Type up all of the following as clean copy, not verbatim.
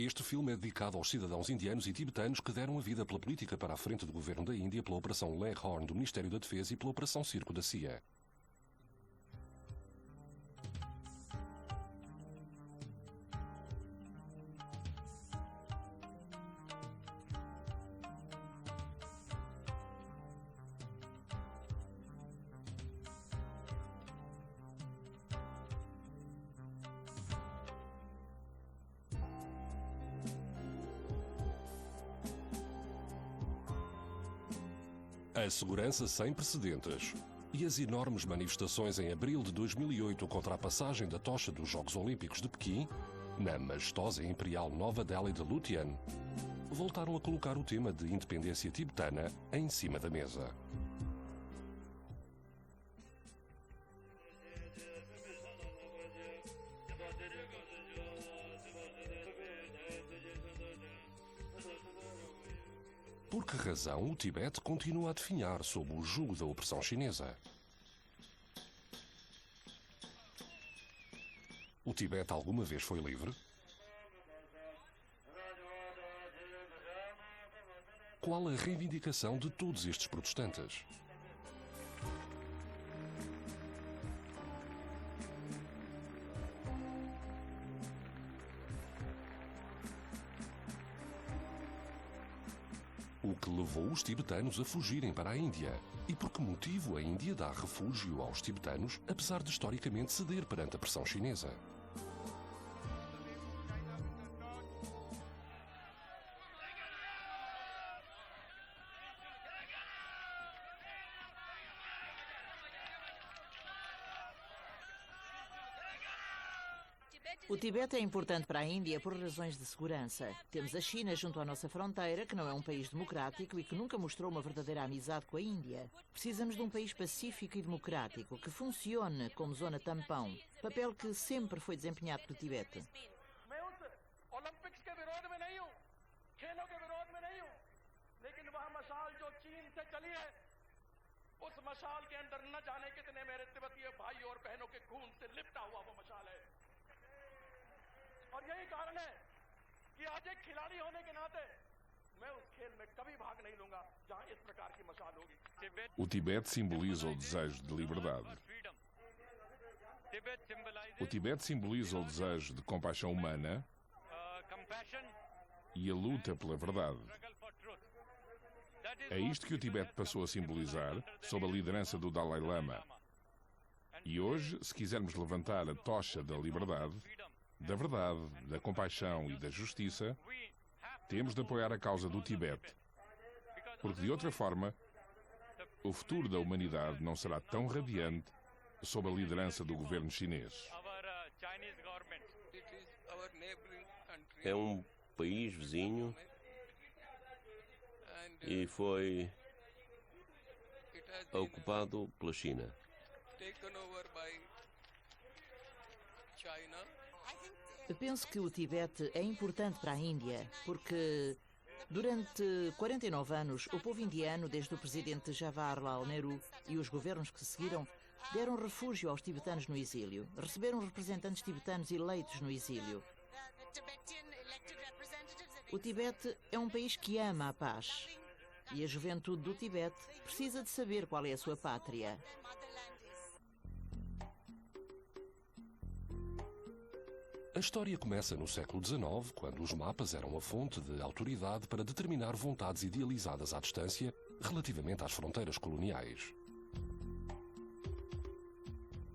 Este filme é dedicado aos cidadãos indianos e tibetanos que deram a vida pela política para a frente do governo da Índia, pela Operação Leghorn do Ministério da Defesa e pela Operação Circo da CIA. A segurança sem precedentes e as enormes manifestações em abril de 2008 contra a passagem da tocha dos Jogos Olímpicos de Pequim, na majestosa e imperial Nova Delhi de Lutyens, voltaram a colocar o tema de independência tibetana em cima da mesa. Por que razão o Tibete continua a definhar sob o jugo da opressão chinesa? O Tibete alguma vez foi livre? Qual a reivindicação de todos estes protestantes? O que levou os tibetanos a fugirem para a Índia? E por que motivo a Índia dá refúgio aos tibetanos, apesar de historicamente ceder perante a pressão chinesa? O Tibete é importante para a Índia por razões de segurança. Temos a China junto à nossa fronteira, que não é um país democrático e que nunca mostrou uma verdadeira amizade com a Índia. Precisamos de um país pacífico e democrático, que funcione como zona tampão, papel que sempre foi desempenhado pelo Tibete. और यही कारण है कि आज एक खिलाड़ी होने के नाते मैं उस खेल में कभी भाग नहीं लूंगा जहां इस प्रकार की मशाल होगी। O Tibete simboliza o desejo de liberdade. O Tibete simboliza o desejo de compaixão humana e a luta pela verdade. É isto que o Tibete passou a simbolizar sob a liderança do Dalai Lama. E hoje, se quisermos levantar a tocha da liberdade, da verdade, da compaixão e da justiça, temos de apoiar a causa do Tibete, porque de outra forma, o futuro da humanidade não será tão radiante sob a liderança do governo chinês. É um país vizinho e foi ocupado pela China. Eu penso que o Tibete é importante para a Índia, porque durante 49 anos o povo indiano, desde o presidente Jawaharlal Nehru e os governos que seguiram, deram refúgio aos tibetanos no exílio, receberam representantes tibetanos eleitos no exílio. O Tibete é um país que ama a paz e a juventude do Tibete precisa de saber qual é a sua pátria. A história começa no século XIX, quando os mapas eram a fonte de autoridade para determinar vontades idealizadas à distância relativamente às fronteiras coloniais.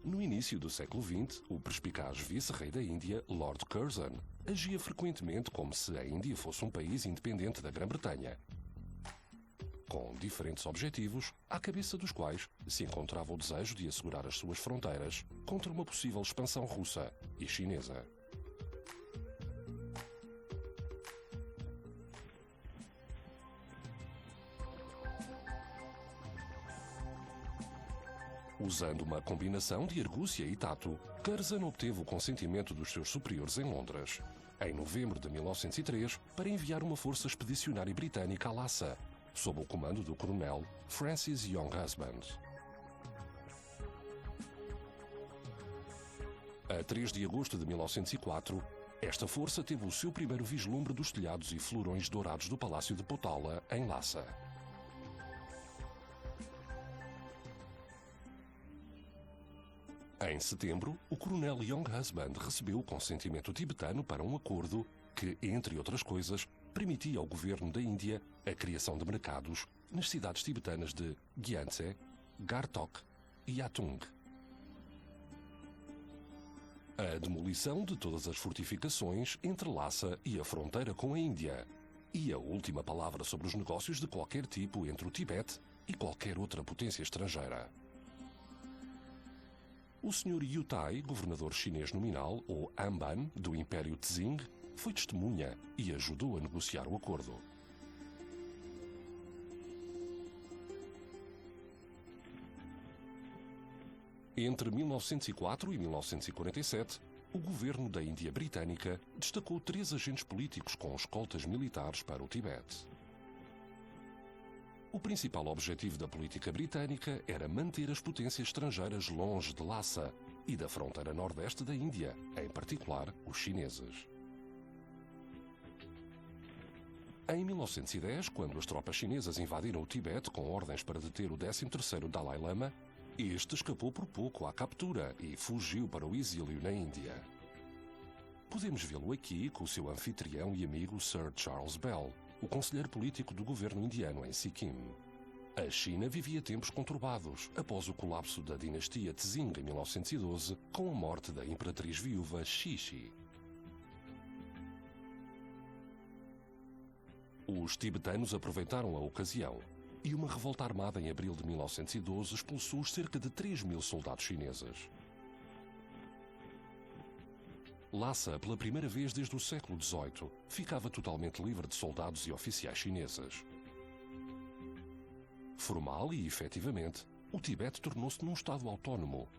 No início do século XX, o perspicaz vice-rei da Índia, Lord Curzon, agia frequentemente como se a Índia fosse um país independente da Grã-Bretanha, com diferentes objetivos, à cabeça dos quais se encontrava o desejo de assegurar as suas fronteiras contra uma possível expansão russa e chinesa. Usando uma combinação de argúcia e tato, Curzon obteve o consentimento dos seus superiores em Londres, em novembro de 1903, para enviar uma força expedicionária britânica a Lhasa, sob o comando do coronel Francis Young Husband. A 3 de agosto de 1904, Esta força teve o seu primeiro vislumbre dos telhados e florões dourados do Palácio de Potala, em Lhasa. Em setembro, o coronel Young Husband recebeu o consentimento tibetano para um acordo que, entre outras coisas, permitia ao governo da Índia a criação de mercados nas cidades tibetanas de Gyantse, Gartok e Yatung. A demolição de todas as fortificações entre Lhasa e a fronteira com a Índia e a última palavra sobre os negócios de qualquer tipo entre o Tibete e qualquer outra potência estrangeira. O Sr. Yu Tai, governador chinês nominal, ou Amban, do Império Tzing, foi testemunha e ajudou a negociar o acordo. Entre 1904 e 1947, o governo da Índia Britânica destacou 3 agentes políticos com escoltas militares para o Tibete. O principal objetivo da política britânica era manter as potências estrangeiras longe de Lhasa e da fronteira nordeste da Índia, em particular os chineses. Em 1910, quando as tropas chinesas invadiram o Tibete com ordens para deter o 13º Dalai Lama, este escapou por pouco à captura e fugiu para o exílio na Índia. Podemos vê-lo aqui com o seu anfitrião e amigo Sir Charles Bell, o conselheiro político do governo indiano em Sikkim. A China vivia tempos conturbados após o colapso da dinastia Tzing em 1912, com a morte da imperatriz viúva Cixi. Os tibetanos aproveitaram a ocasião e uma revolta armada em abril de 1912 expulsou cerca de 3.000 soldados chineses. Lhasa, pela primeira vez desde o século XVIII, ficava totalmente livre de soldados e oficiais chineses. Formal e efetivamente, o Tibete tornou-se num estado autónomo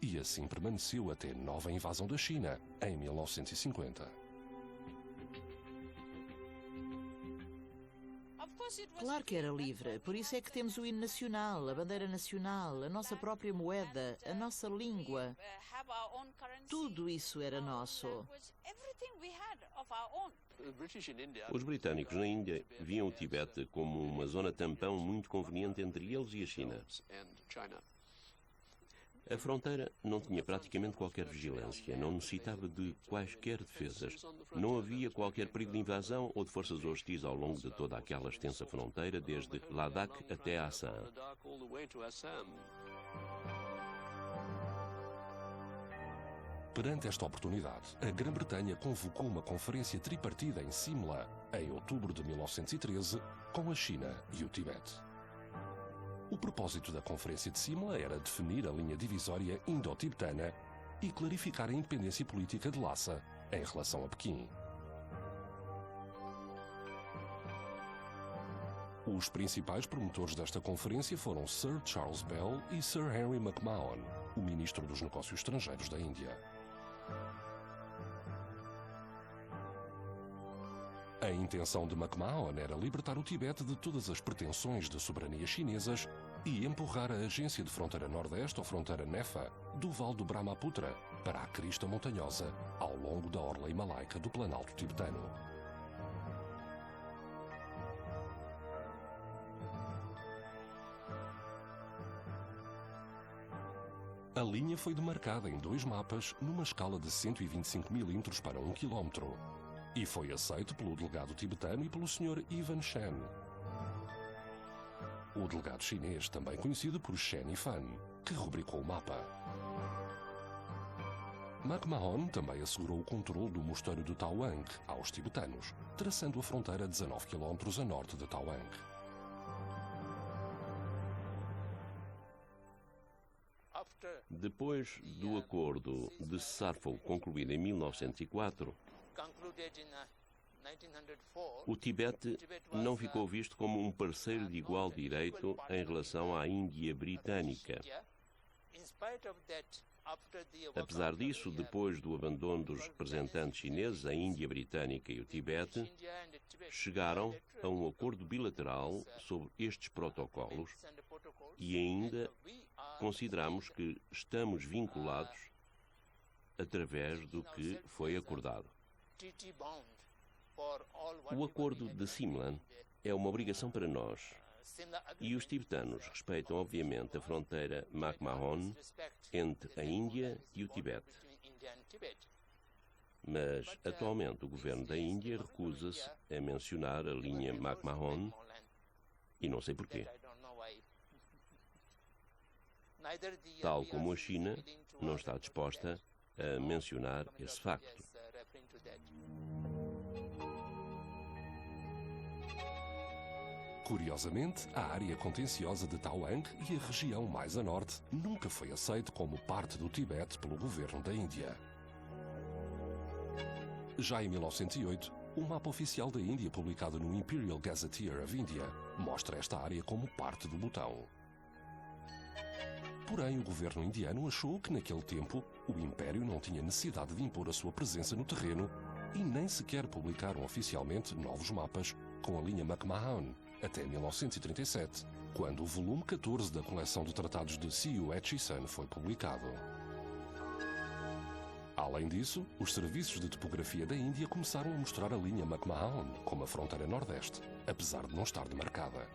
e assim permaneceu até nova invasão da China, em 1950. Claro que era livre, por isso é que temos o hino nacional, a bandeira nacional, a nossa própria moeda, a nossa língua. Tudo isso era nosso. Os britânicos na Índia viam o Tibete como uma zona tampão muito conveniente entre eles e a China. A fronteira não tinha praticamente qualquer vigilância, não necessitava de quaisquer defesas. Não havia qualquer perigo de invasão ou de forças hostis ao longo de toda aquela extensa fronteira, desde Ladakh até Assam. Perante esta oportunidade, a Grã-Bretanha convocou uma conferência tripartida em Simla, em outubro de 1913, com a China e o Tibete. O propósito da Conferência de Simla era definir a linha divisória indo-tibetana e clarificar a independência política de Lhasa em relação a Pequim. Os principais promotores desta conferência foram Sir Charles Bell e Sir Henry McMahon, o ministro dos Negócios Estrangeiros da Índia. A intenção de McMahon era libertar o Tibete de todas as pretensões de soberania chinesas e empurrar a agência de fronteira nordeste ou fronteira Nefa do Vale do Brahmaputra para a crista montanhosa ao longo da orla himalaica do Planalto tibetano. A linha foi demarcada em 2 mapas numa escala de 125 milímetros para 1 quilómetro e foi aceito pelo delegado tibetano e pelo Sr. Ivan Shen. O delegado chinês, também conhecido por Shen Yifan, que rubricou o mapa. McMahon também assegurou o controle do mosteiro de Tawang aos tibetanos, traçando a fronteira 19 km a norte de Tawang. Depois do acordo de cessar-fogo concluído em 1904, o Tibete não ficou visto como um parceiro de igual direito em relação à Índia Britânica. Apesar disso, depois do abandono dos representantes chineses, a Índia Britânica e o Tibete chegaram a um acordo bilateral sobre estes protocolos e ainda consideramos que estamos vinculados através do que foi acordado. O acordo de Simla é uma obrigação para nós. E os tibetanos respeitam, obviamente, a fronteira McMahon entre a Índia e o Tibete. Mas, atualmente, o governo da Índia recusa-se a mencionar a linha McMahon e não sei porquê. Tal como a China não está disposta a mencionar esse facto. Curiosamente, a área contenciosa de Tawang e a região mais a norte nunca foi aceite como parte do Tibete pelo governo da Índia. Já em 1908, o mapa oficial da Índia publicado no Imperial Gazetteer of India mostra esta área como parte do Butão. Porém, o governo indiano achou que naquele tempo o Império não tinha necessidade de impor a sua presença no terreno e nem sequer publicaram oficialmente novos mapas com a linha McMahon até 1937, quando o volume 14 da coleção de tratados de Siu Etchison foi publicado. Além disso, os serviços de topografia da Índia começaram a mostrar a linha McMahon como a fronteira nordeste, apesar de não estar demarcada.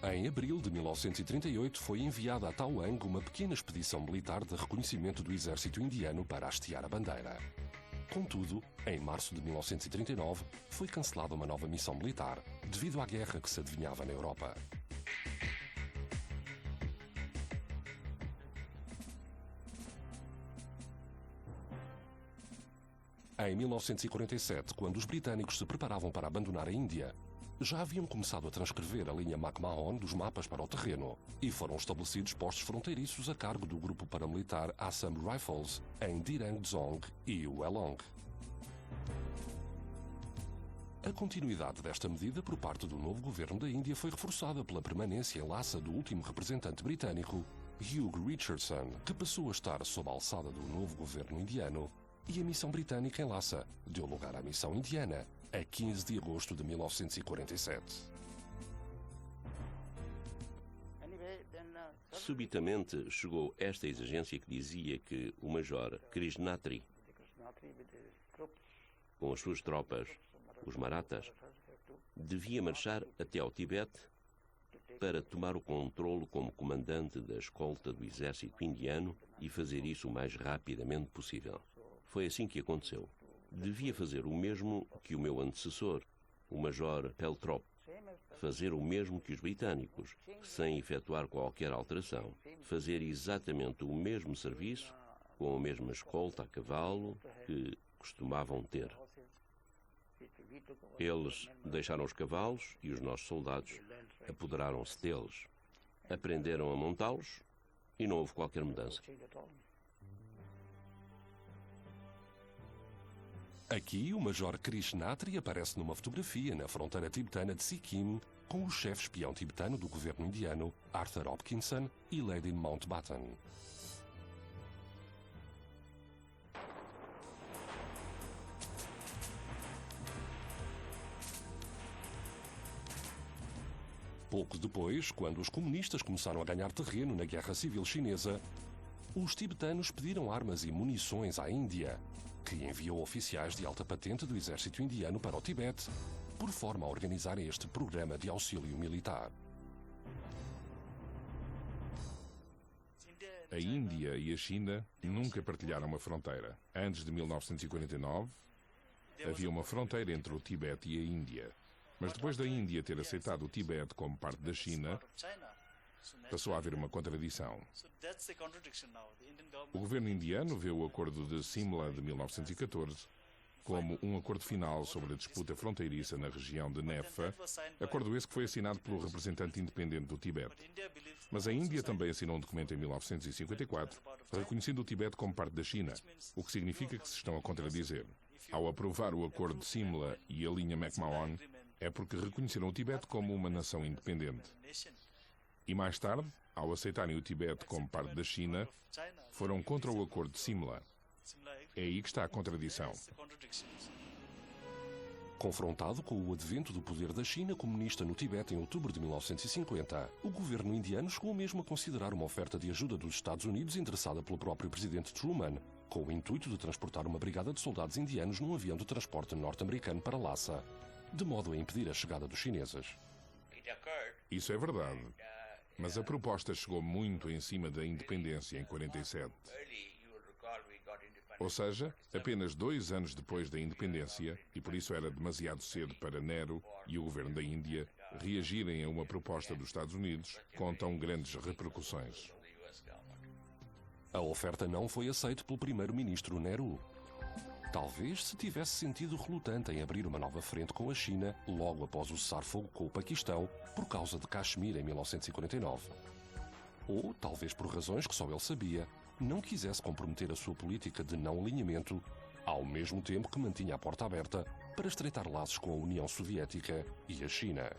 Em abril de 1938 foi enviada a Tawang uma pequena expedição militar de reconhecimento do exército indiano para hastear a bandeira. Contudo, em março de 1939 foi cancelada uma nova missão militar devido à guerra que se adivinhava na Europa. Em 1947, quando os britânicos se preparavam para abandonar a Índia, já haviam começado a transcrever a linha McMahon dos mapas para o terreno e foram estabelecidos postos fronteiriços a cargo do grupo paramilitar Assam Rifles em Dirang Dzong e Welong. A continuidade desta medida por parte do novo governo da Índia foi reforçada pela permanência em Lhasa do último representante britânico, Hugh Richardson, que passou a estar sob a alçada do novo governo indiano, e a missão britânica em Lhasa deu lugar à missão indiana, a 15 de agosto de 1947. Subitamente chegou esta exigência que dizia que o Major Krishnatri, com as suas tropas, os Marathas, devia marchar até ao Tibete para tomar o controlo como comandante da escolta do exército indiano e fazer isso o mais rapidamente possível. Foi assim que aconteceu. Devia fazer o mesmo que o meu antecessor, o Major Peltrop, fazer o mesmo que os britânicos, sem efetuar qualquer alteração, fazer exatamente o mesmo serviço, com a mesma escolta a cavalo que costumavam ter. Eles deixaram os cavalos e os nossos soldados apoderaram-se deles. Aprenderam a montá-los e não houve qualquer mudança. Aqui, o Major Krishnatri aparece numa fotografia na fronteira tibetana de Sikkim com o chefe espião tibetano do governo indiano, Arthur Hopkinson, e Lady Mountbatten. Pouco depois, quando os comunistas começaram a ganhar terreno na Guerra Civil Chinesa, os tibetanos pediram armas e munições à Índia, que enviou oficiais de alta patente do exército indiano para o Tibete, por forma a organizarem este programa de auxílio militar. A Índia e a China nunca partilharam uma fronteira. Antes de 1949, havia uma fronteira entre o Tibete e a Índia. Mas depois da Índia ter aceitado o Tibete como parte da China, passou a haver uma contradição. O governo indiano vê o Acordo de Simla de 1914 como um acordo final sobre a disputa fronteiriça na região de Nepha, acordo esse que foi assinado pelo representante independente do Tibete. Mas a Índia também assinou um documento em 1954, reconhecendo o Tibete como parte da China, o que significa que se estão a contradizer. Ao aprovar o Acordo de Simla e a linha McMahon, é porque reconheceram o Tibete como uma nação independente. E mais tarde, ao aceitarem o Tibete como parte da China, foram contra o Acordo de Simla. É aí que está a contradição. Confrontado com o advento do poder da China comunista no Tibete em outubro de 1950, o governo indiano chegou mesmo a considerar uma oferta de ajuda dos Estados Unidos endereçada pelo próprio presidente Truman, com o intuito de transportar uma brigada de soldados indianos num avião de transporte norte-americano para Lhasa, de modo a impedir a chegada dos chineses. Isso é verdade. Mas a proposta chegou muito em cima da independência em 47. Ou seja, apenas 2 anos depois da independência, e por isso era demasiado cedo para Nehru e o governo da Índia reagirem a uma proposta dos Estados Unidos com tão grandes repercussões. A oferta não foi aceita pelo primeiro-ministro Nehru. Talvez se tivesse sentido relutante em abrir uma nova frente com a China logo após o cessar-fogo com o Paquistão por causa de Caxemir em 1949. Ou, talvez por razões que só ele sabia, não quisesse comprometer a sua política de não alinhamento, ao mesmo tempo que mantinha a porta aberta para estreitar laços com a União Soviética e a China.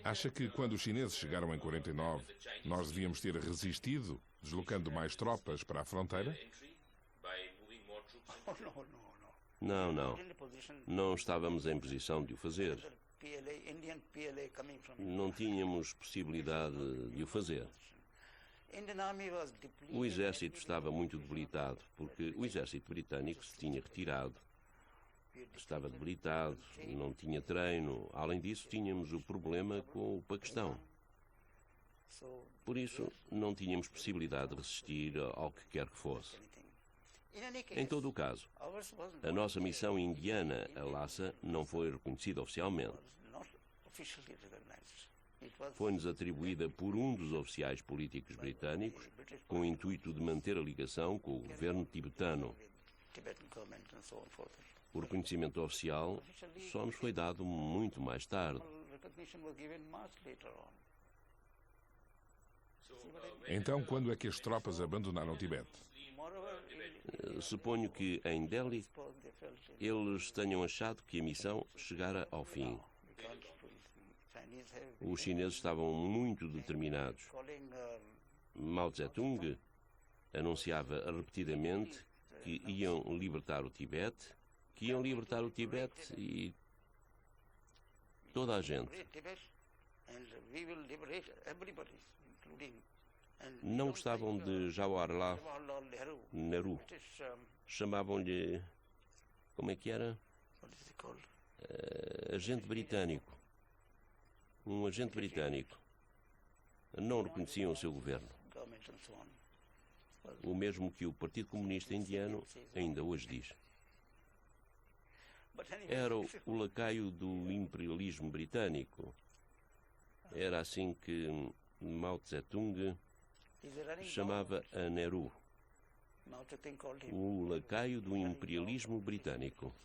Acha que quando os chineses chegaram em 49, nós devíamos ter resistido, deslocando mais tropas para a fronteira? Não, não. Não estávamos em posição de o fazer. Não tínhamos possibilidade de o fazer. O exército estava muito debilitado, porque o exército britânico se tinha retirado. Estava debilitado, não tinha treino. Além disso, tínhamos o problema com o Paquistão. Por isso, não tínhamos possibilidade de resistir ao que quer que fosse. Em todo o caso, a nossa missão indiana a Lhasa não foi reconhecida oficialmente. Foi-nos atribuída por um dos oficiais políticos britânicos com o intuito de manter a ligação com o governo tibetano. O reconhecimento oficial só nos foi dado muito mais tarde. Então, quando é que as tropas abandonaram o Tibete? Suponho que em Delhi eles tenham achado que a missão chegara ao fim. Os chineses estavam muito determinados. Mao Tse-tung anunciava repetidamente que iam libertar o Tibete, e toda a gente. Não gostavam de Jawaharlal Nehru. Chamavam-lhe... como é que era? Agente britânico. Um agente britânico. Não reconheciam o seu governo. O mesmo que o Partido Comunista Indiano ainda hoje diz. Era o lacaio do imperialismo britânico. Era assim que Mao Tse-tung chamava a Nehru, o lacaio do imperialismo britânico.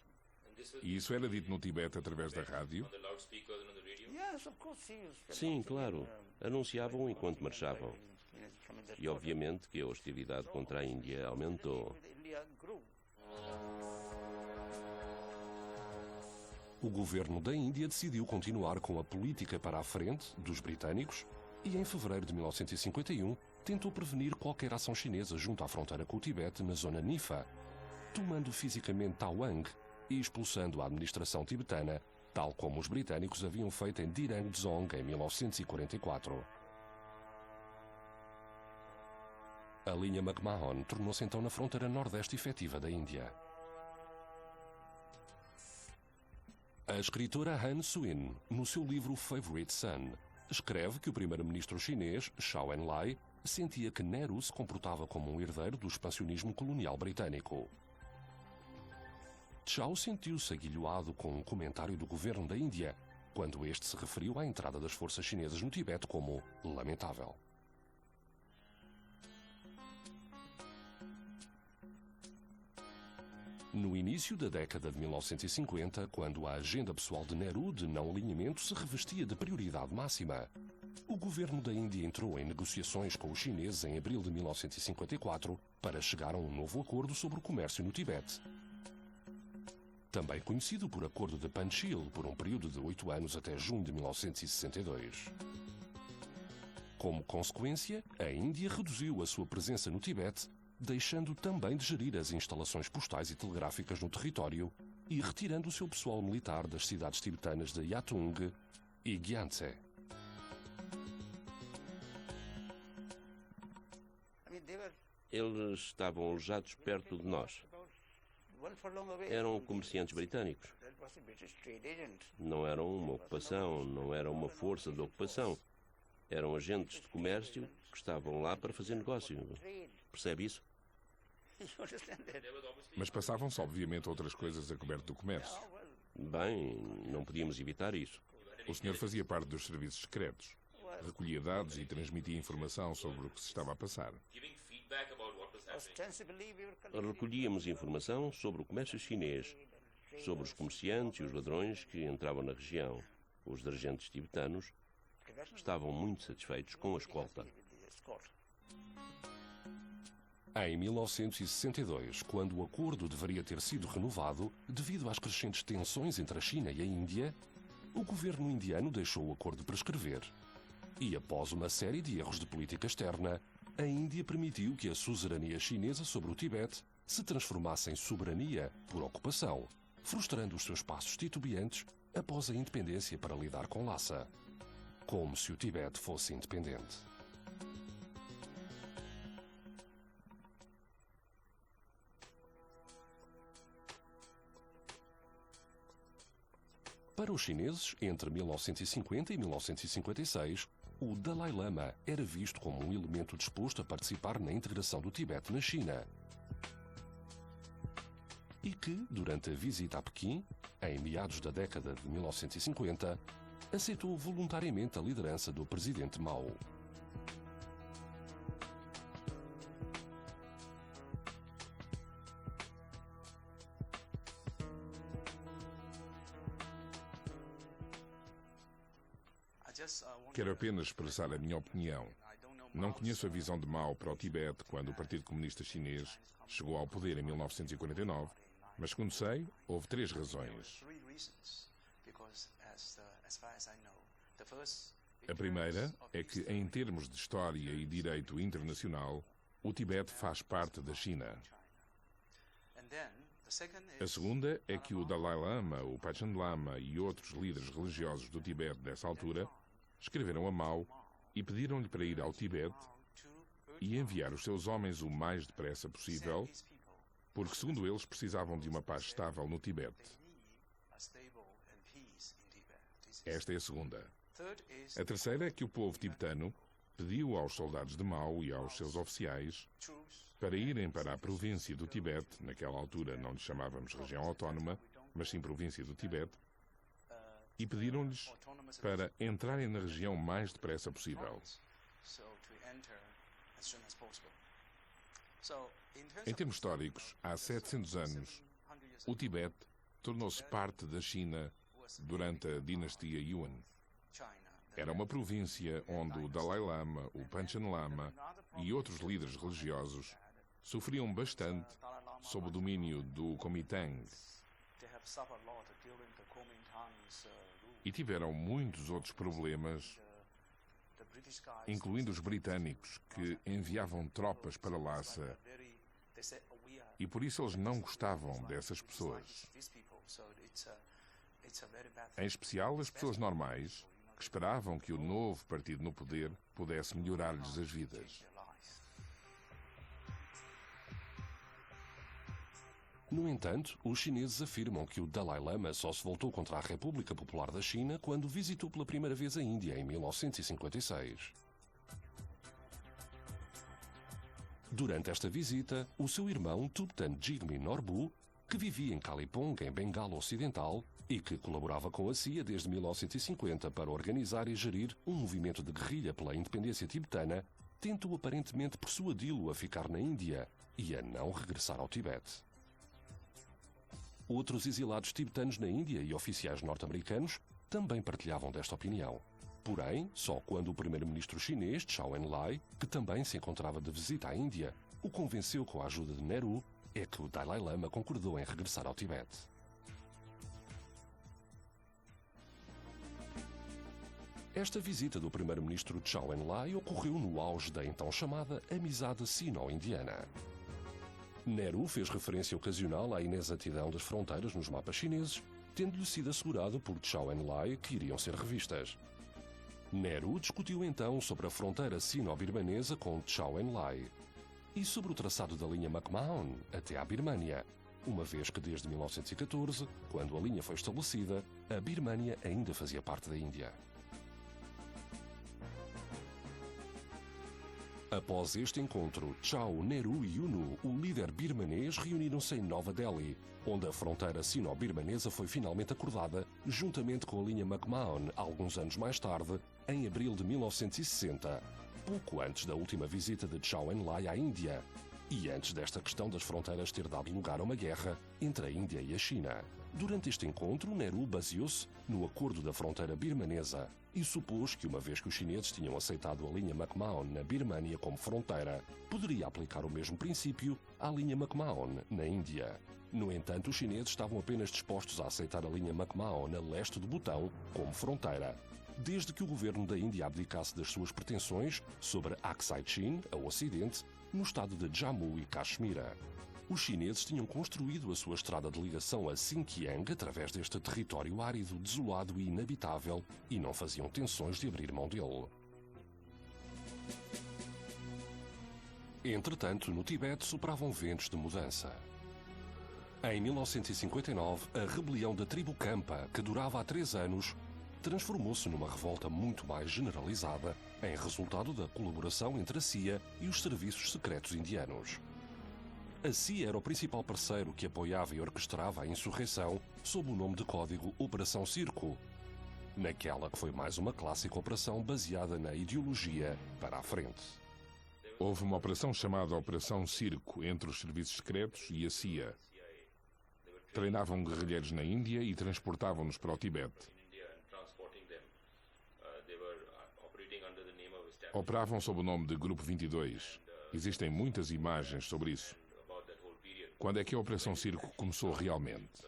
E isso era dito no Tibete através da rádio? Sim, claro. Anunciavam enquanto marchavam. E obviamente que a hostilidade contra a Índia aumentou. O governo da Índia decidiu continuar com a política para a frente dos britânicos e, em fevereiro de 1951, tentou prevenir qualquer ação chinesa junto à fronteira com o Tibete na zona Nifa, tomando fisicamente Tawang e expulsando a administração tibetana, tal como os britânicos haviam feito em Dirang Dzong em 1944. A linha McMahon tornou-se então na fronteira nordeste efetiva da Índia. A escritora Han Suin, no seu livro Favorite Son, escreve que o primeiro-ministro chinês, Zhou Enlai, sentia que Nehru se comportava como um herdeiro do expansionismo colonial britânico. Zhou sentiu-se aguilhoado com um comentário do governo da Índia, quando este se referiu à entrada das forças chinesas no Tibete como lamentável. No início da década de 1950, quando a agenda pessoal de Nehru de não alinhamento se revestia de prioridade máxima, o governo da Índia entrou em negociações com os chineses em abril de 1954 para chegar a um novo acordo sobre o comércio no Tibete. Também conhecido por Acordo de Panchil, por um período de 8 anos até junho de 1962. Como consequência, a Índia reduziu a sua presença no Tibete, deixando também de gerir as instalações postais e telegráficas no território e retirando o seu pessoal militar das cidades tibetanas de Yatung e Gyantse. Eles estavam alojados perto de nós. Eram comerciantes britânicos. Não eram uma ocupação, não era uma força de ocupação. Eram agentes de comércio que estavam lá para fazer negócio. Percebe isso? Mas passavam-se, obviamente, outras coisas a coberto do comércio. Bem, não podíamos evitar isso. O senhor fazia parte dos serviços secretos. Recolhia dados e transmitia informação sobre o que se estava a passar. Recolhíamos informação sobre o comércio chinês, sobre os comerciantes e os ladrões que entravam na região. Os dirigentes tibetanos estavam muito satisfeitos com a escolta. Em 1962, quando o acordo deveria ter sido renovado devido às crescentes tensões entre a China e a Índia, o governo indiano deixou o acordo prescrever. E após uma série de erros de política externa, a Índia permitiu que a suzerania chinesa sobre o Tibete se transformasse em soberania por ocupação, frustrando os seus passos titubeantes após a independência para lidar com Lhasa. Como se o Tibete fosse independente. Para os chineses, entre 1950 e 1956, o Dalai Lama era visto como um elemento disposto a participar na integração do Tibete na China. E que, durante a visita a Pequim, em meados da década de 1950, aceitou voluntariamente a liderança do presidente Mao. Quero apenas expressar a minha opinião. Não conheço a visão de Mao para o Tibete quando o Partido Comunista Chinês chegou ao poder em 1949, mas, segundo sei, houve 3 razões. A primeira é que, em termos de história e direito internacional, o Tibete faz parte da China. A segunda é que o Dalai Lama, o Panchen Lama e outros líderes religiosos do Tibete dessa altura escreveram a Mao e pediram-lhe para ir ao Tibete e enviar os seus homens o mais depressa possível, porque, segundo eles, precisavam de uma paz estável no Tibete. Esta é a segunda. A terceira é que o povo tibetano pediu aos soldados de Mao e aos seus oficiais para irem para a província do Tibete, naquela altura não lhe chamávamos região autónoma, mas sim província do Tibete, e pediram-lhes para entrarem na região o mais depressa possível. Em termos históricos, há 700 anos, o Tibete tornou-se parte da China durante a dinastia Yuan. Era uma província onde o Dalai Lama, o Panchen Lama e outros líderes religiosos sofriam bastante sob o domínio do Kuomintang e tiveram muitos outros problemas, incluindo os britânicos, que enviavam tropas para Lhasa, e por isso eles não gostavam dessas pessoas. Em especial as pessoas normais, que esperavam que o novo partido no poder pudesse melhorar-lhes as vidas. No entanto, os chineses afirmam que o Dalai Lama só se voltou contra a República Popular da China quando visitou pela primeira vez a Índia, em 1956. Durante esta visita, o seu irmão Thubten Jigme Norbu, que vivia em Kalimpong, em Bengala Ocidental, e que colaborava com a CIA desde 1950 para organizar e gerir um movimento de guerrilha pela independência tibetana, tentou aparentemente persuadi-lo a ficar na Índia e a não regressar ao Tibete. Outros exilados tibetanos na Índia e oficiais norte-americanos também partilhavam desta opinião. Porém, só quando o primeiro-ministro chinês, Zhou Enlai, que também se encontrava de visita à Índia, o convenceu com a ajuda de Nehru, é que o Dalai Lama concordou em regressar ao Tibete. Esta visita do primeiro-ministro Zhou Enlai ocorreu no auge da então chamada amizade sino-indiana. Nehru fez referência ocasional à inexatidão das fronteiras nos mapas chineses, tendo-lhe sido assegurado por Zhou Enlai que iriam ser revistas. Nehru discutiu então sobre a fronteira sino-birmanesa com Zhou Enlai e sobre o traçado da linha McMahon até à Birmânia, uma vez que desde 1914, quando a linha foi estabelecida, a Birmânia ainda fazia parte da Índia. Após este encontro, Zhou, Nehru e U Nu, o líder birmanês, reuniram-se em Nova Delhi, onde a fronteira sino-birmanesa foi finalmente acordada, juntamente com a linha McMahon, alguns anos mais tarde, em abril de 1960, pouco antes da última visita de Zhou Enlai à Índia, e antes desta questão das fronteiras ter dado lugar a uma guerra entre a Índia e a China. Durante este encontro, Nehru baseou-se no acordo da fronteira birmanesa e supôs que, uma vez que os chineses tinham aceitado a linha McMahon na Birmânia como fronteira, poderia aplicar o mesmo princípio à linha McMahon na Índia. No entanto, os chineses estavam apenas dispostos a aceitar a linha McMahon a leste do Butão como fronteira, desde que o governo da Índia abdicasse das suas pretensões sobre Aksai Chin, ao ocidente, no estado de Jammu e Caxemira. Os chineses tinham construído a sua estrada de ligação a Xinjiang através deste território árido, desolado e inabitável, e não faziam tensões de abrir mão dele. Entretanto, no Tibete sopravam ventos de mudança. Em 1959, a rebelião da tribo Khampa, que durava há 3 anos, transformou-se numa revolta muito mais generalizada, em resultado da colaboração entre a CIA e os serviços secretos indianos. A CIA era o principal parceiro que apoiava e orquestrava a insurreição sob o nome de código Operação Circo, naquela que foi mais uma clássica operação baseada na ideologia para a frente. Houve uma operação chamada Operação Circo entre os serviços secretos e a CIA. Treinavam guerrilheiros na Índia e transportavam-nos para o Tibete. Operavam sob o nome de Grupo 22. Existem muitas imagens sobre isso. Quando é que a Operação Circo começou realmente?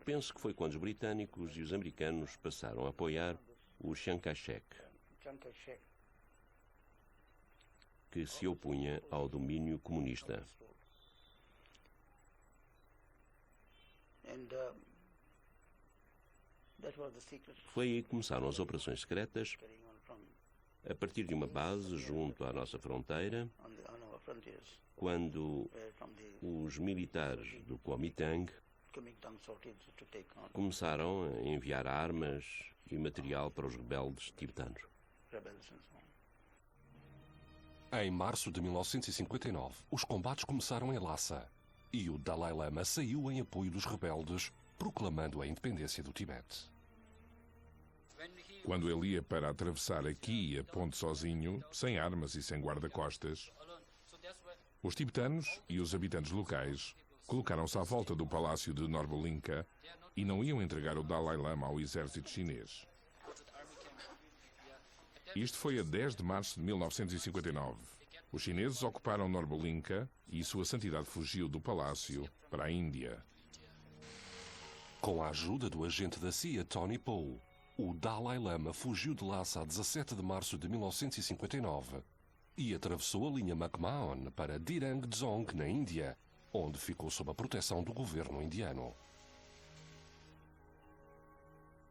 Penso que foi quando os britânicos e os americanos passaram a apoiar o Chiang Kai-shek, que se opunha ao domínio comunista. Foi aí que começaram as operações secretas, a partir de uma base junto à nossa fronteira, quando os militares do Kuomintang começaram a enviar armas e material para os rebeldes tibetanos. Em março de 1959, os combates começaram em Lhasa e o Dalai Lama saiu em apoio dos rebeldes, proclamando a independência do Tibete. Quando ele ia para atravessar aqui a ponte sozinho, sem armas e sem guarda-costas, os tibetanos e os habitantes locais colocaram-se à volta do palácio de Norbolinka e não iam entregar o Dalai Lama ao exército chinês. Isto foi a 10 de março de 1959. Os chineses ocuparam Norbolinka e Sua Santidade fugiu do palácio para a Índia. Com a ajuda do agente da CIA, Tony Poe, o Dalai Lama fugiu de Lhasa a 17 de março de 1959 e atravessou a linha McMahon para Dirang Dzong, na Índia, onde ficou sob a proteção do governo indiano.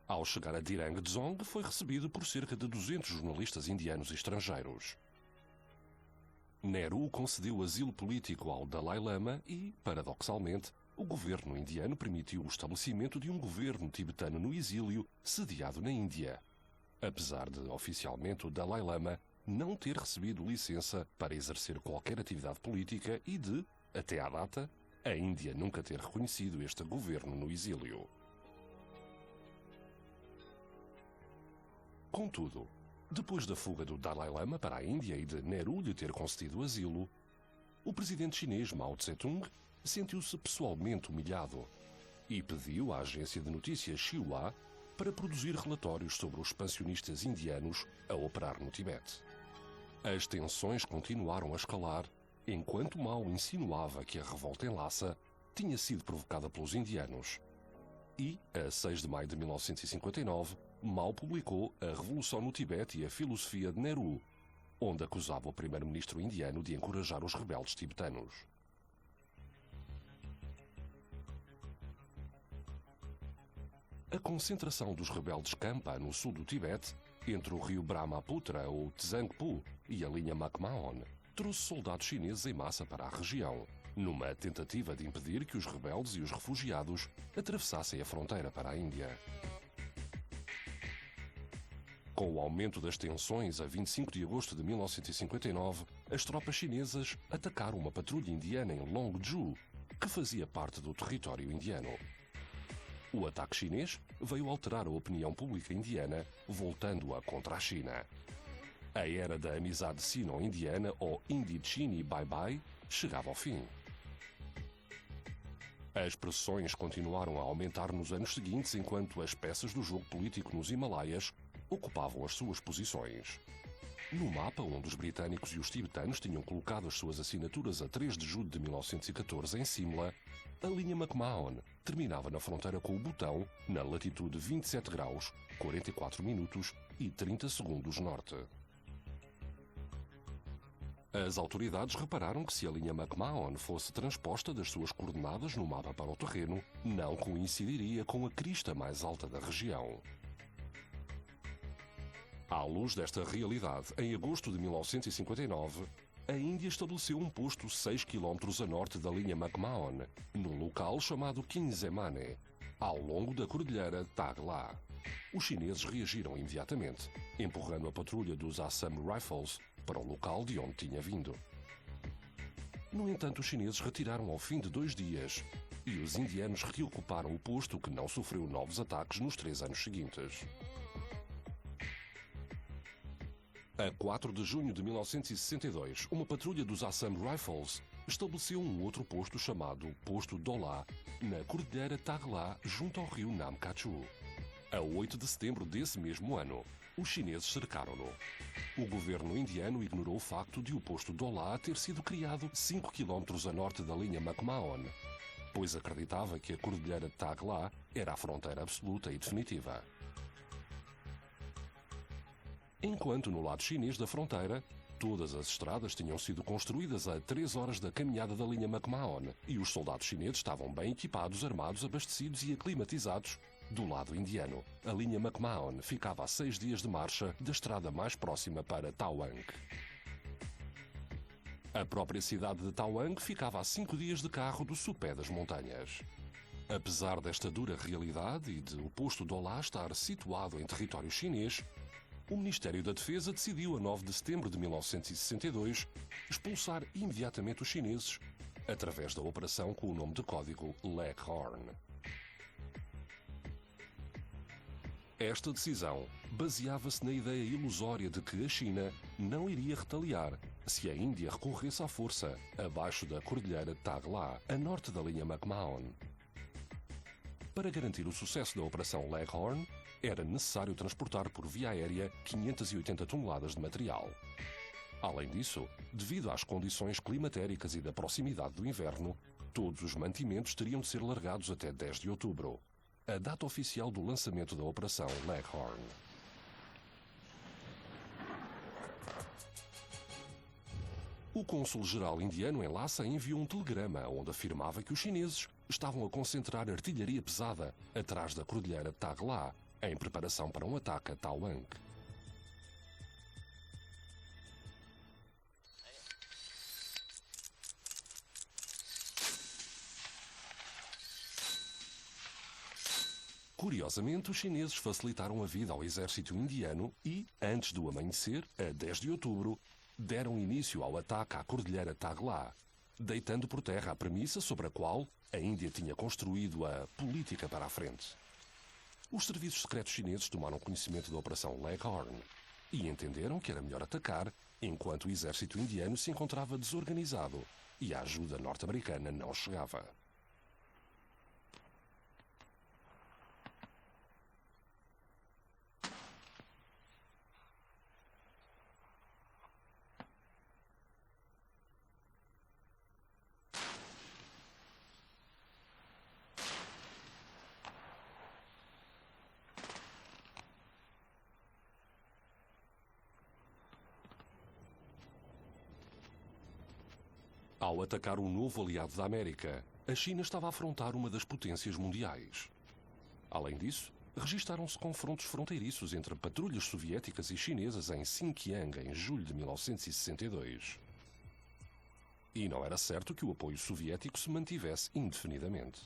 Ao chegar a Dirang Dzong, foi recebido por cerca de 200 jornalistas indianos e estrangeiros. Nehru concedeu asilo político ao Dalai Lama e, paradoxalmente, o governo indiano permitiu o estabelecimento de um governo tibetano no exílio, sediado na Índia, apesar de, oficialmente, o Dalai Lama não ter recebido licença para exercer qualquer atividade política e de, até à data, a Índia nunca ter reconhecido este governo no exílio. Contudo, depois da fuga do Dalai Lama para a Índia e de Nehru lhe ter concedido asilo, o presidente chinês Mao Tse-tung sentiu-se pessoalmente humilhado e pediu à agência de notícias Xinhua para produzir relatórios sobre os expansionistas indianos a operar no Tibete. As tensões continuaram a escalar enquanto Mao insinuava que a revolta em Lhasa tinha sido provocada pelos indianos. E, a 6 de maio de 1959, Mao publicou A Revolução no Tibete e a Filosofia de Nehru, onde acusava o primeiro-ministro indiano de encorajar os rebeldes tibetanos. A concentração dos rebeldes Khampa no sul do Tibete, entre o rio Brahmaputra ou Tsangpo e a linha McMahon, trouxe soldados chineses em massa para a região, numa tentativa de impedir que os rebeldes e os refugiados atravessassem a fronteira para a Índia. Com o aumento das tensões a 25 de agosto de 1959, as tropas chinesas atacaram uma patrulha indiana em Longzhou, que fazia parte do território indiano. O ataque chinês veio alterar a opinião pública indiana, voltando-a contra a China. A era da amizade sino-indiana, ou Indi-Chini Bye-Bye, chegava ao fim. As pressões continuaram a aumentar nos anos seguintes enquanto as peças do jogo político nos Himalaias ocupavam as suas posições. No mapa onde os britânicos e os tibetanos tinham colocado as suas assinaturas a 3 de julho de 1914 em Simla, a linha McMahon terminava na fronteira com o Butão, na latitude 27 graus, 44 minutos e 30 segundos norte. As autoridades repararam que se a linha McMahon fosse transposta das suas coordenadas no mapa para o terreno, não coincidiria com a crista mais alta da região. À luz desta realidade, em agosto de 1959, a Índia estabeleceu um posto 6 km a norte da linha McMahon, num local chamado Kinzemane, ao longo da cordilheira Tagla. Os chineses reagiram imediatamente, empurrando a patrulha dos Assam Rifles para o local de onde tinha vindo. No entanto, os chineses retiraram ao fim de 2 dias, e os indianos reocuparam o posto que não sofreu novos ataques nos 3 anos seguintes. A 4 de junho de 1962, uma patrulha dos Assam Rifles estabeleceu um outro posto chamado Posto Dola, na cordilheira Tagla, junto ao rio Namkachu. A 8 de setembro desse mesmo ano, os chineses cercaram-no. O governo indiano ignorou o facto de o posto Dola ter sido criado 5 km a norte da linha McMahon, pois acreditava que a cordilheira Tagla era a fronteira absoluta e definitiva. Enquanto no lado chinês da fronteira, todas as estradas tinham sido construídas a 3 horas da caminhada da linha McMahon e os soldados chineses estavam bem equipados, armados, abastecidos e aclimatizados. Do lado indiano, a linha McMahon ficava a 6 dias de marcha da estrada mais próxima para Tawang. A própria cidade de Tawang ficava a 5 dias de carro do sopé das montanhas. Apesar desta dura realidade e de o posto Dola estar situado em território chinês, o Ministério da Defesa decidiu, a 9 de setembro de 1962, expulsar imediatamente os chineses, através da operação com o nome de código Leghorn. Esta decisão baseava-se na ideia ilusória de que a China não iria retaliar se a Índia recorresse à força abaixo da cordilheira Tagla, a norte da linha McMahon. Para garantir o sucesso da Operação Leghorn, era necessário transportar por via aérea 580 toneladas de material. Além disso, devido às condições climatéricas e da proximidade do inverno, todos os mantimentos teriam de ser largados até 10 de outubro, a data oficial do lançamento da Operação Leghorn. O cônsul-geral indiano em Lhasa enviou um telegrama onde afirmava que os chineses estavam a concentrar artilharia pesada atrás da cordilheira Tagla, em preparação para um ataque a Tawang. Curiosamente, os chineses facilitaram a vida ao exército indiano e, antes do amanhecer, a 10 de outubro, deram início ao ataque à cordilheira Tagla, deitando por terra a premissa sobre a qual a Índia tinha construído a política para a frente. Os serviços secretos chineses tomaram conhecimento da Operação Leghorn e entenderam que era melhor atacar enquanto o exército indiano se encontrava desorganizado e a ajuda norte-americana não chegava. Ao atacar um novo aliado da América, a China estava a afrontar uma das potências mundiais. Além disso, registaram-se confrontos fronteiriços entre patrulhas soviéticas e chinesas em Xinjiang em julho de 1962. E não era certo que o apoio soviético se mantivesse indefinidamente.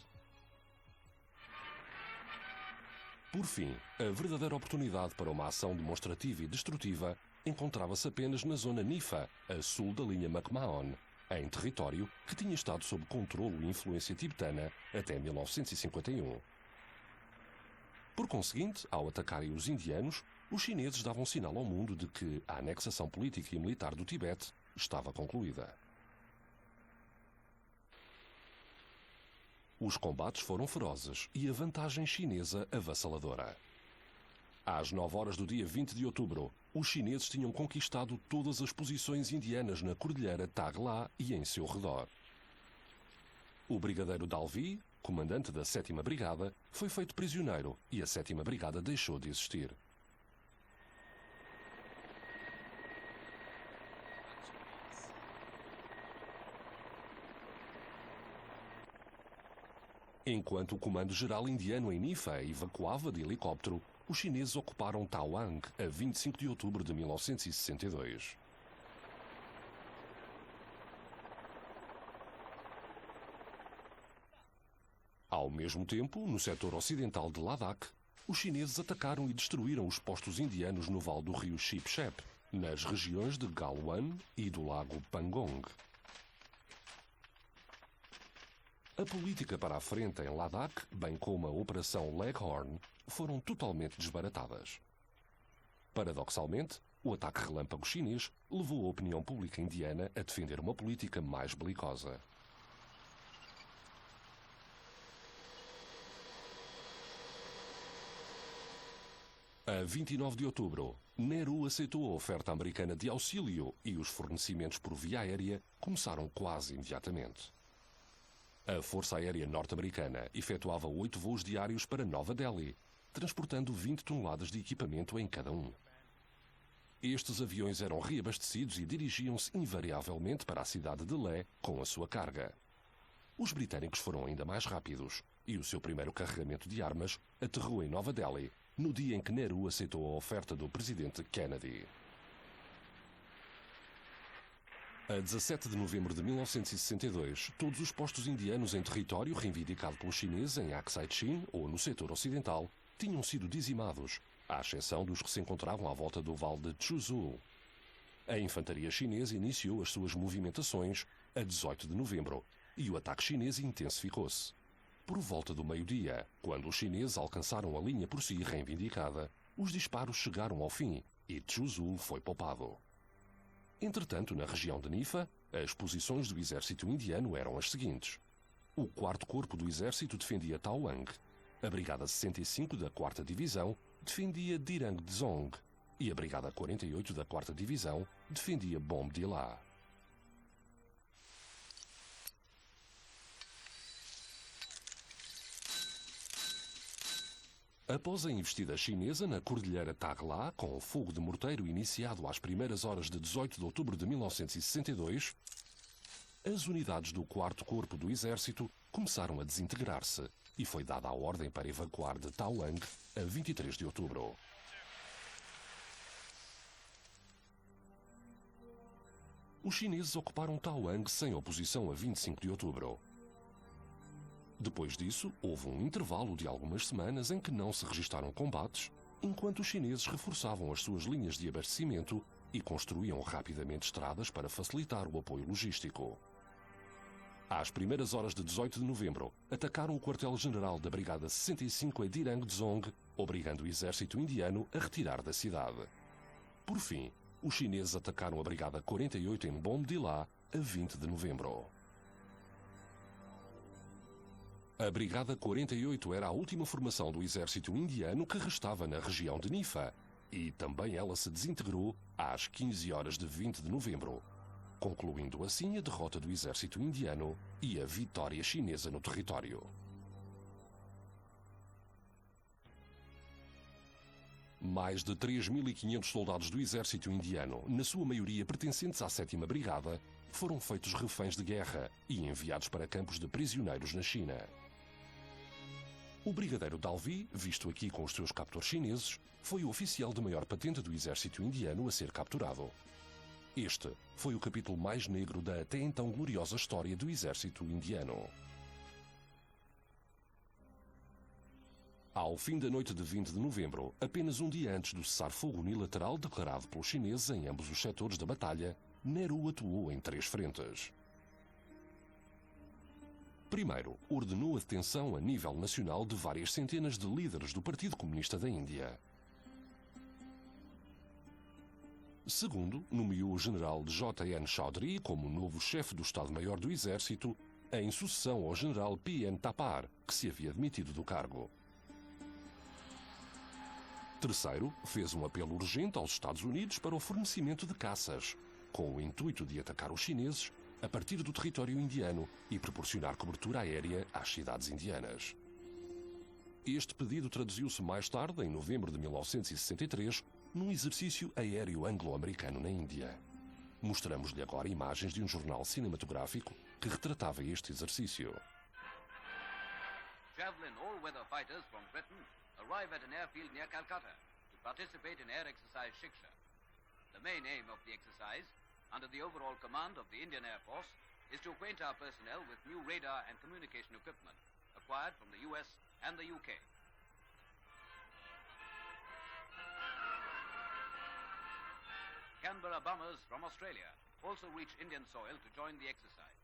Por fim, a verdadeira oportunidade para uma ação demonstrativa e destrutiva encontrava-se apenas na zona Nifa, a sul da linha McMahon, em território que tinha estado sob controlo e influência tibetana até 1951. Por conseguinte, ao atacarem os indianos, os chineses davam sinal ao mundo de que a anexação política e militar do Tibete estava concluída. Os combates foram ferozes e a vantagem chinesa avassaladora. Às 9 horas do dia 20 de outubro, os chineses tinham conquistado todas as posições indianas na cordilheira Tagla e em seu redor. O brigadeiro Dalvi, comandante da 7ª Brigada, foi feito prisioneiro e a 7ª Brigada deixou de existir. Enquanto o comando-geral indiano em Nifa evacuava de helicóptero, os chineses ocuparam Tawang a 25 de outubro de 1962. Ao mesmo tempo, no setor ocidental de Ladakh, os chineses atacaram e destruíram os postos indianos no vale do rio Shipshep, nas regiões de Galwan e do lago Pangong. A política para a frente em Ladakh, bem como a Operação Leghorn, foram totalmente desbaratadas. Paradoxalmente, o ataque relâmpago chinês levou a opinião pública indiana a defender uma política mais belicosa. A 29 de outubro, Nehru aceitou a oferta americana de auxílio e os fornecimentos por via aérea começaram quase imediatamente. A Força Aérea Norte-Americana efetuava 8 voos diários para Nova Delhi, transportando 20 toneladas de equipamento em cada um. Estes aviões eram reabastecidos e dirigiam-se invariavelmente para a cidade de Leh com a sua carga. Os britânicos foram ainda mais rápidos e o seu primeiro carregamento de armas aterrou em Nova Delhi no dia em que Nehru aceitou a oferta do presidente Kennedy. A 17 de novembro de 1962, todos os postos indianos em território reivindicado pelos chineses em Aksai Chin, ou no setor ocidental, tinham sido dizimados, à exceção dos que se encontravam à volta do vale de Chuzhou. A infantaria chinesa iniciou as suas movimentações a 18 de novembro e o ataque chinês intensificou-se. Por volta do meio-dia, quando os chineses alcançaram a linha por si reivindicada, os disparos chegaram ao fim e Chuzhou foi poupado. Entretanto, na região de Nifa, as posições do exército indiano eram as seguintes. O 4º Corpo do Exército defendia Tawang, a Brigada 65 da 4ª Divisão defendia Dirang Dzong e a Brigada 48 da 4ª Divisão defendia Bomdila. Após a investida chinesa na cordilheira Tagla, com o fogo de morteiro iniciado às primeiras horas de 18 de outubro de 1962, as unidades do 4º Corpo do Exército começaram a desintegrar-se e foi dada a ordem para evacuar de Tawang a 23 de outubro. Os chineses ocuparam Tawang sem oposição a 25 de outubro. Depois disso, houve um intervalo de algumas semanas em que não se registaram combates, enquanto os chineses reforçavam as suas linhas de abastecimento e construíam rapidamente estradas para facilitar o apoio logístico. Às primeiras horas de 18 de novembro, atacaram o quartel-general da Brigada 65 em Dirang Dzong, obrigando o exército indiano a retirar da cidade. Por fim, os chineses atacaram a Brigada 48 em Bomdila a 20 de novembro. A Brigada 48 era a última formação do exército indiano que restava na região de Nifa, e também ela se desintegrou às 15 horas de 20 de novembro, concluindo assim a derrota do exército indiano e a vitória chinesa no território. Mais de 3.500 soldados do exército indiano, na sua maioria pertencentes à 7ª Brigada, foram feitos reféns de guerra e enviados para campos de prisioneiros na China. O brigadeiro Dalvi, visto aqui com os seus captores chineses, foi o oficial de maior patente do exército indiano a ser capturado. Este foi o capítulo mais negro da até então gloriosa história do exército indiano. Ao fim da noite de 20 de novembro, apenas um dia antes do cessar-fogo unilateral declarado pelos chineses em ambos os setores da batalha, Nehru atuou em 3 frentes. Primeiro, ordenou a detenção a nível nacional de várias centenas de líderes do Partido Comunista da Índia. Segundo, nomeou o general J.N. Chaudhry como novo chefe do Estado-Maior do Exército, em sucessão ao general P.N. Thapar, que se havia demitido do cargo. Terceiro, fez um apelo urgente aos Estados Unidos para o fornecimento de caças, com o intuito de atacar os chineses a partir do território indiano e proporcionar cobertura aérea às cidades indianas. Este pedido traduziu-se mais tarde, em novembro de 1963, num exercício aéreo anglo-americano na Índia. Mostramos-lhe agora imagens de um jornal cinematográfico que retratava este exercício. Javelin all-weather fighters from Britain arrive at an airfield near Calcutta to participate in air exercise Shiksha. The main aim of the exercise, under the overall command of the Indian Air Force, is to acquaint our personnel with new radar and communication equipment acquired from the US and the UK. Canberra bombers from Australia also reach Indian soil to join the exercise.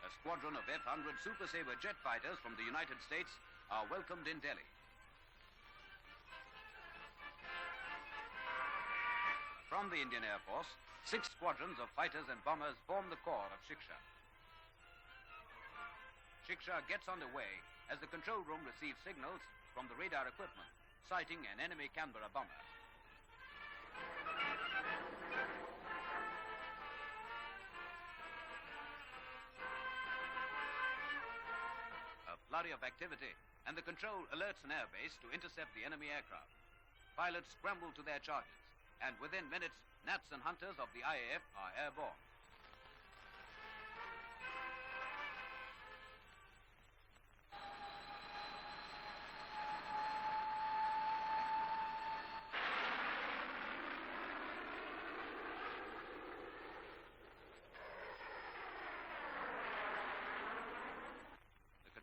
A squadron of F-100 Super Sabre jet fighters from the United States are welcomed in Delhi. From the Indian Air Force, 6 squadrons of fighters and bombers form the core of Shiksha. Shiksha gets underway as the control room receives signals from the radar equipment, sighting an enemy Canberra bomber. A flurry of activity, and the control alerts an airbase to intercept the enemy aircraft. Pilots scramble to their charges, and within minutes, Nats and hunters of the IAF are airborne.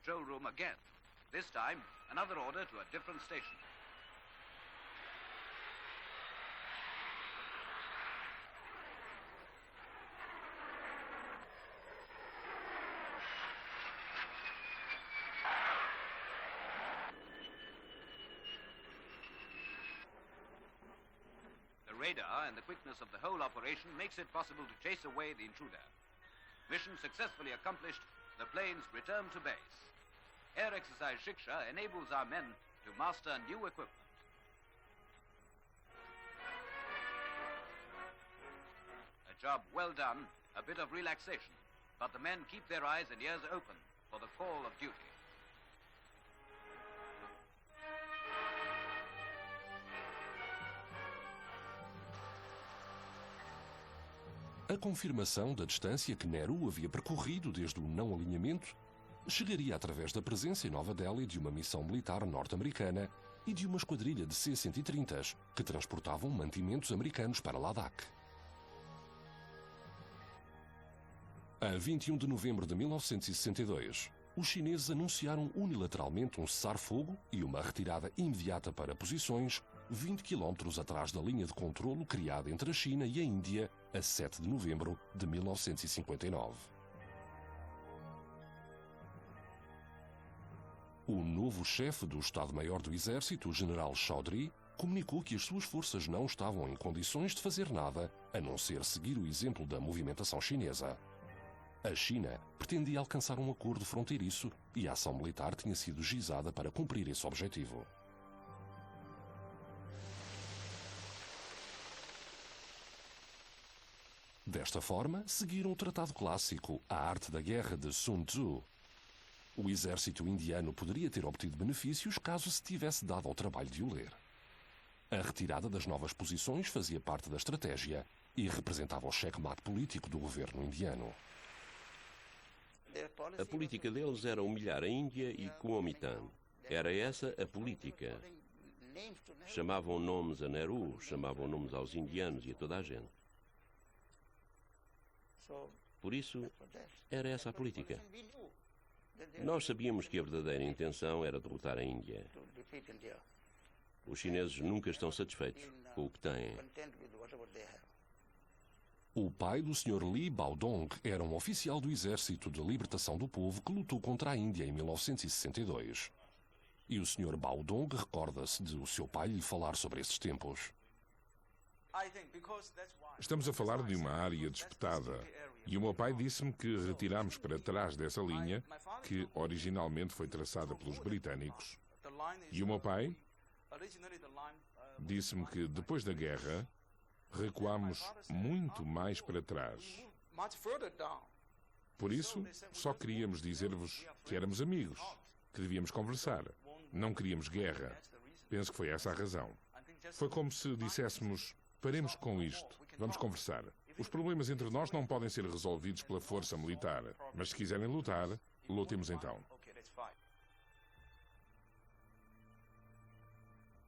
Control room again. This time, another order to a different station. The radar and the quickness of the whole operation makes it possible to chase away the intruder. Mission successfully accomplished, the planes return to base. Air exercise Shiksha enables our men to master new equipment. A job well done, a bit of relaxation, but the men keep their eyes and ears open for the call of duty. A confirmação da distância que Nehru havia percorrido desde o não alinhamento chegaria através da presença em Nova Delhi de uma missão militar norte-americana e de uma esquadrilha de C-130s que transportavam mantimentos americanos para Ladakh. A 21 de novembro de 1962, os chineses anunciaram unilateralmente um cessar-fogo e uma retirada imediata para posições 20 km atrás da linha de controlo criada entre a China e a Índia a 7 de novembro de 1959. O novo chefe do Estado-Maior do Exército, o general Chaudhry, comunicou que as suas forças não estavam em condições de fazer nada a não ser seguir o exemplo da movimentação chinesa. A China pretendia alcançar um acordo fronteiriço e a ação militar tinha sido gizada para cumprir esse objetivo. Desta forma, seguiram o tratado clássico, A Arte da Guerra de Sun Tzu. O exército indiano poderia ter obtido benefícios caso se tivesse dado ao trabalho de o ler. A retirada das novas posições fazia parte da estratégia e representava o checkmate político do governo indiano. A política deles era humilhar a Índia e Kuomintang. Era essa a política. Chamavam nomes a Nehru, chamavam nomes aos indianos e a toda a gente. Por isso, era essa a política. Nós sabíamos que a verdadeira intenção era derrotar a Índia. Os chineses nunca estão satisfeitos com o que têm. O pai do Sr. Li Baodong era um oficial do Exército de Libertação do Povo que lutou contra a Índia em 1962. E o Sr. Baodong recorda-se de o seu pai lhe falar sobre esses tempos. Estamos a falar de uma área disputada. E o meu pai disse-me que retiramos para trás dessa linha, que originalmente foi traçada pelos britânicos. E o meu pai disse-me que depois da guerra recuámos muito mais para trás. Por isso, só queríamos dizer-vos que éramos amigos, que devíamos conversar. Não queríamos guerra. Penso que foi essa a razão. Foi como se disséssemos: paremos com isto, vamos conversar. Os problemas entre nós não podem ser resolvidos pela força militar, mas se quiserem lutar, lutemos então.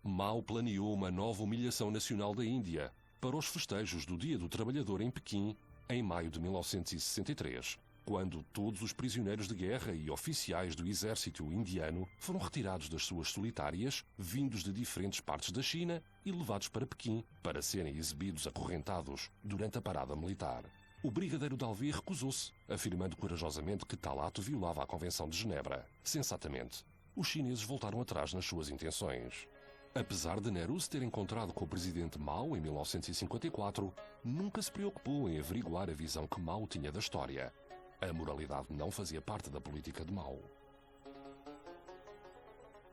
Mao planeou uma nova humilhação nacional da Índia para os festejos do Dia do Trabalhador em Pequim, em maio de 1963, quando todos os prisioneiros de guerra e oficiais do exército indiano foram retirados das suas solitárias, vindos de diferentes partes da China e levados para Pequim para serem exibidos acorrentados durante a parada militar. O brigadeiro Dalvi recusou-se, afirmando corajosamente que tal ato violava a Convenção de Genebra. Sensatamente, os chineses voltaram atrás nas suas intenções. Apesar de Nehru se ter encontrado com o presidente Mao em 1954, nunca se preocupou em averiguar a visão que Mao tinha da história. A moralidade não fazia parte da política de Mao.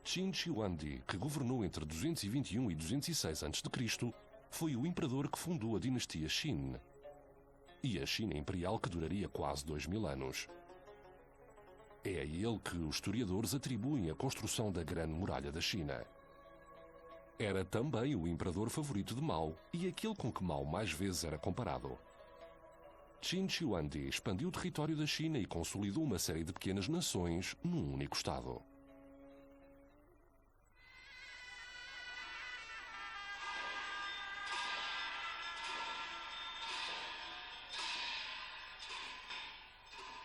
Qin Shi Huangdi, que governou entre 221 e 206 a.C., foi o imperador que fundou a dinastia Qin e a China imperial, que duraria quase 2000 anos. É a ele que os historiadores atribuem a construção da Grande Muralha da China. Era também o imperador favorito de Mao e aquele com que Mao mais vezes era comparado. Qin Shi Huangdi expandiu o território da China e consolidou uma série de pequenas nações num único estado.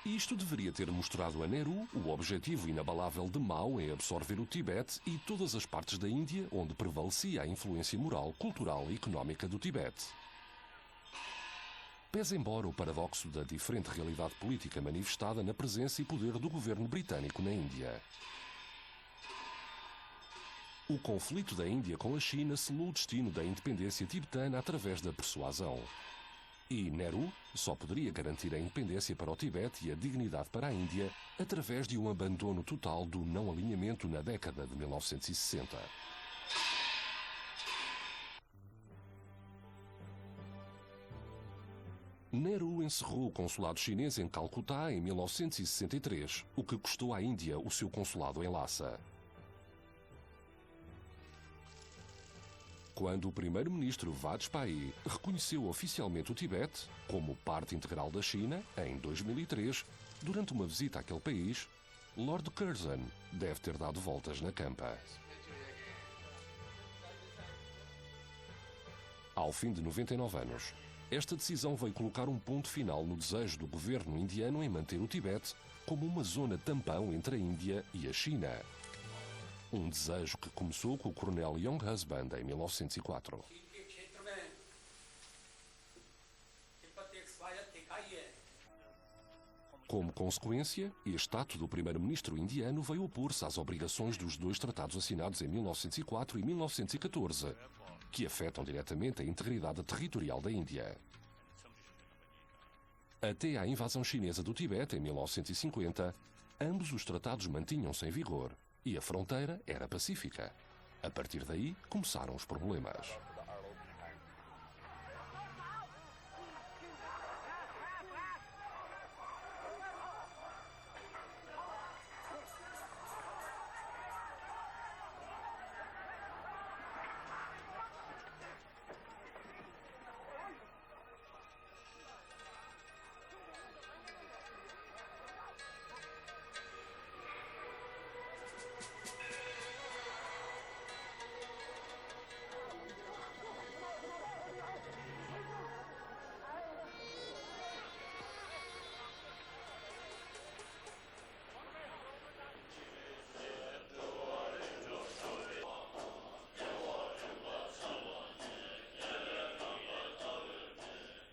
Isto deveria ter mostrado a Nehru o objetivo inabalável de Mao em absorver o Tibete e todas as partes da Índia onde prevalecia a influência moral, cultural e económica do Tibete. Pese embora o paradoxo da diferente realidade política manifestada na presença e poder do governo britânico na Índia. O conflito da Índia com a China selou o destino da independência tibetana através da persuasão. E Nehru só poderia garantir a independência para o Tibete e a dignidade para a Índia através de um abandono total do não alinhamento na década de 1960. Nehru encerrou o consulado chinês em Calcutá em 1963, o que custou à Índia o seu consulado em Lhasa. Quando o primeiro-ministro Vajpayee reconheceu oficialmente o Tibete como parte integral da China, em 2003, durante uma visita àquele país, Lord Curzon deve ter dado voltas na campa. Ao fim de 99 anos, esta decisão veio colocar um ponto final no desejo do governo indiano em manter o Tibete como uma zona tampão entre a Índia e a China. Um desejo que começou com o coronel Young Husband em 1904. Como consequência, este ato do primeiro-ministro indiano veio opor-se às obrigações dos dois tratados assinados em 1904 e 1914, que afetam diretamente a integridade territorial da Índia. Até à invasão chinesa do Tibete em 1950, ambos os tratados mantinham-se em vigor e a fronteira era pacífica. A partir daí, começaram os problemas.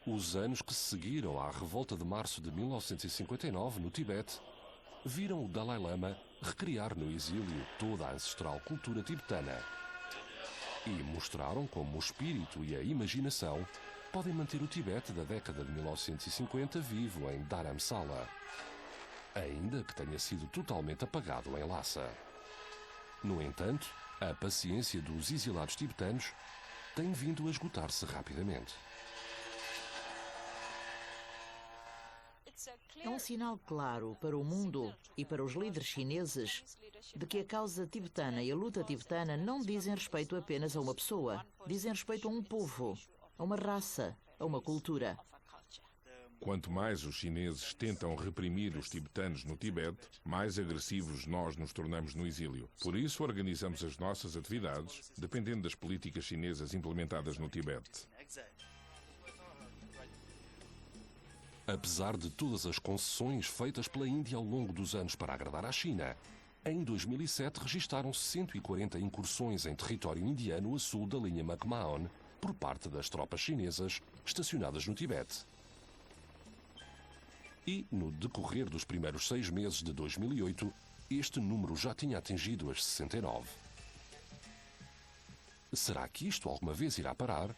Os anos que se seguiram à revolta de março de 1959 no Tibete viram o Dalai Lama recriar no exílio toda a ancestral cultura tibetana e mostraram como o espírito e a imaginação podem manter o Tibete da década de 1950 vivo em Dharamsala, ainda que tenha sido totalmente apagado em Lhasa. No entanto, a paciência dos exilados tibetanos tem vindo a esgotar-se rapidamente. É um sinal claro para o mundo e para os líderes chineses de que a causa tibetana e a luta tibetana não dizem respeito apenas a uma pessoa, dizem respeito a um povo, a uma raça, a uma cultura. Quanto mais os chineses tentam reprimir os tibetanos no Tibete, mais agressivos nós nos tornamos no exílio. Por isso, organizamos as nossas atividades dependendo das políticas chinesas implementadas no Tibete. Apesar de todas as concessões feitas pela Índia ao longo dos anos para agradar à China, em 2007 registaram-se 140 incursões em território indiano a sul da linha McMahon por parte das tropas chinesas estacionadas no Tibete. E, no decorrer dos primeiros 6 meses de 2008, este número já tinha atingido as 69. Será que isto alguma vez irá parar?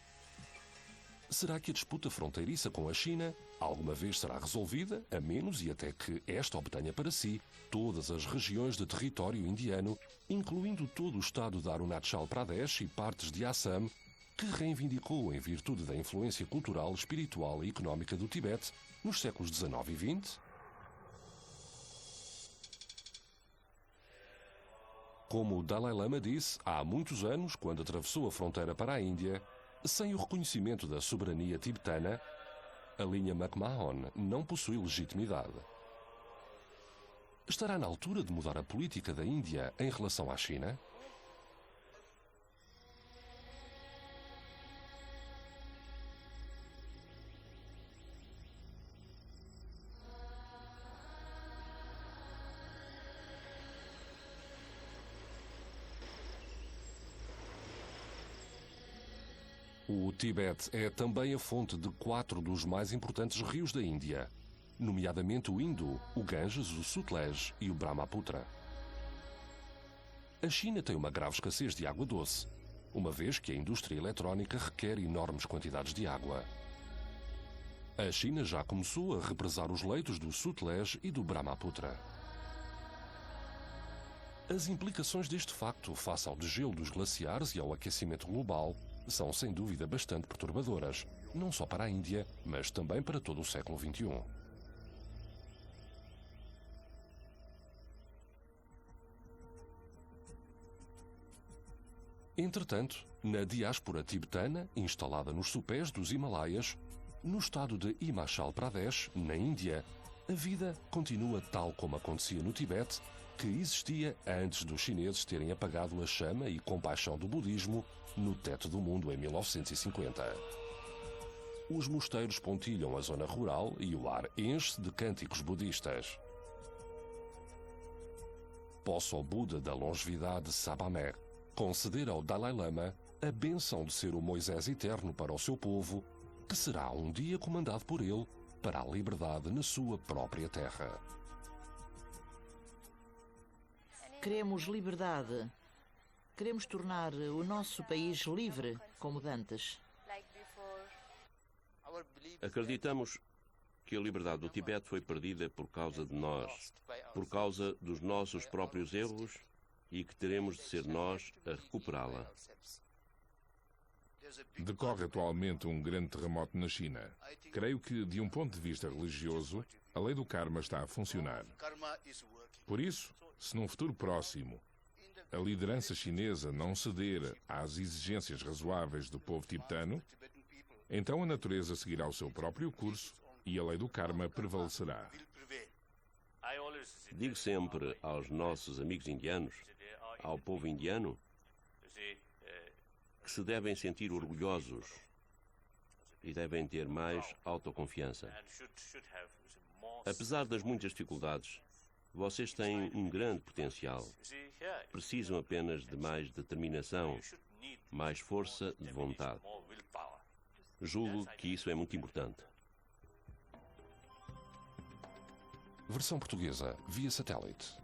Será que a disputa fronteiriça com a China alguma vez será resolvida, a menos e até que esta obtenha para si todas as regiões de território indiano, incluindo todo o estado de Arunachal Pradesh e partes de Assam, que reivindicou em virtude da influência cultural, espiritual e económica do Tibete nos séculos XIX e XX? Como o Dalai Lama disse há muitos anos, quando atravessou a fronteira para a Índia, sem o reconhecimento da soberania tibetana, a linha McMahon não possui legitimidade. Estará na altura de mudar a política da Índia em relação à China? O Tibete é também a fonte de 4 dos mais importantes rios da Índia, nomeadamente o Indo, o Ganges, o Sutlej e o Brahmaputra. A China tem uma grave escassez de água doce, uma vez que a indústria eletrónica requer enormes quantidades de água. A China já começou a represar os leitos do Sutlej e do Brahmaputra. As implicações deste facto face ao degelo dos glaciares e ao aquecimento global são sem dúvida bastante perturbadoras, não só para a Índia, mas também para todo o século XXI. Entretanto, na diáspora tibetana, instalada nos sopés dos Himalaias, no estado de Himachal Pradesh, na Índia, a vida continua tal como acontecia no Tibete, que existia antes dos chineses terem apagado a chama e compaixão do budismo no teto do mundo em 1950. Os mosteiros pontilham a zona rural e o ar enche-se de cânticos budistas. Possa o Buda da longevidade Sabamer conceder ao Dalai Lama a bênção de ser o Moisés eterno para o seu povo, que será um dia comandado por ele para a liberdade na sua própria terra. Queremos liberdade. Queremos tornar o nosso país livre, como dantes. Acreditamos que a liberdade do Tibete foi perdida por causa de nós, por causa dos nossos próprios erros, e que teremos de ser nós a recuperá-la. Decorre atualmente um grande terremoto na China. Creio que, de um ponto de vista religioso, a lei do karma está a funcionar. Por isso, se num futuro próximo a liderança chinesa não ceder às exigências razoáveis do povo tibetano, então a natureza seguirá o seu próprio curso e a lei do karma prevalecerá. Digo sempre aos nossos amigos indianos, ao povo indiano, que se devem sentir orgulhosos e devem ter mais autoconfiança. Apesar das muitas dificuldades, vocês têm um grande potencial. Precisam apenas de mais determinação, mais força de vontade. Julgo que isso é muito importante. Versão portuguesa via satélite.